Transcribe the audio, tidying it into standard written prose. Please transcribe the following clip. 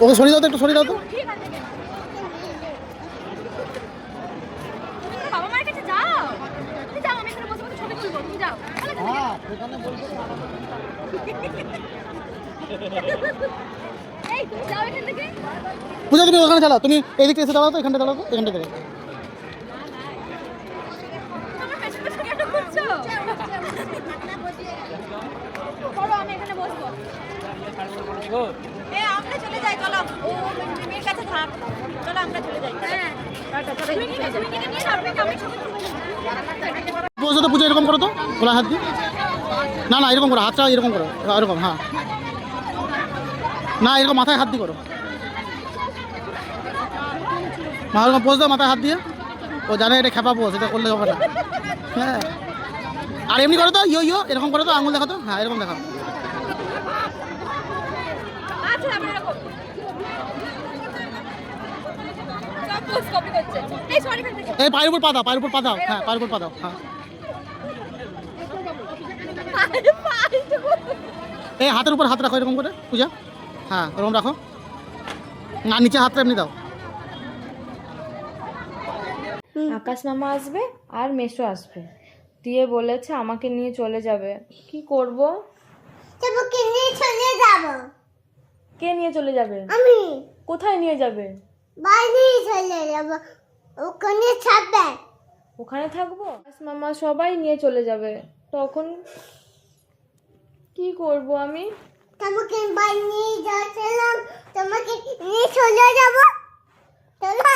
ওকে সরিয়ে দাও তো, একটু সরিয়ে দাও তো। বাবা মার কাছে যাও, তুমি যাও, আমি এখানে বসে বসে ছবি তুলবো, তুমি যাও। হ্যাঁ এখানে বলছো এই তুমি যাও এখান থেকে। পূজা, তুমি ওখানে চালাও, তুমি এদিকে এসে দাঁড়াও তো, এখানটা দাঁড়াও তো, এখানটা দাঁড়াও। আমার পেছন পেছন কেন ঘুরছো? চলো আমি এখানে বসবো। আমরা চলে যাই, চলো। ও মেয়ের কাছে থাক, চলো আমরা চলে যাই। হ্যাঁ তুমি নিয়ে যাও, আমি ছবি তুলবো। বসো তো পূজা, এরকম করো তো, খোলা হাত দিয়ে। না না, এরকম করো, হাতটা এরকম করো, এরকম, হ্যাঁ। না, এরকম মাথায় হাত দিয়ে করো। মা এরকম পোজ দাও মাথায় হাত দিয়ে। ও জানে এটা খেপা পোজ, এটা করলে হবে না। হ্যাঁ, আর এমনি করো তো, ইয়ো ইয়ো, এরকম করো তো, আঙুল দেখো তো, হ্যাঁ এরকম দেখাও। আচ্ছা আমি এরকম সব পোস্ট কপি করছে। এই সরি ফেলতে। এই পায়ের উপর পা দাও, পায়ের উপর পা দাও, হ্যাঁ পায়ের উপর পা দাও, হ্যাঁ। এই হাতের উপর হাত রাখো এরকম করে পূজা, হ্যাঁ এরকম রাখো। না, নিচে হাতটা এমনি দাও। আকাশ মামা আসবে আর মেসো আসবে, দিয়ে বলেছে আমাকে নিয়ে চলে যাবে। কি করব? তোমাকে নিয়ে চলে যাব। কে নিয়ে চলে যাবে? আমি কোথায় নিয়ে যাবে? বাইরে চলে যাব, ওখানে থাকবে। ওখানে থাকবো? আকাশ মামা সবাই নিয়ে চলে যাবে, তখন কি করব আমি? তোমাকে বাইরে নিয়ে যাচ্ছিলাম, তোমাকে নিয়ে চলে যাব। চলো।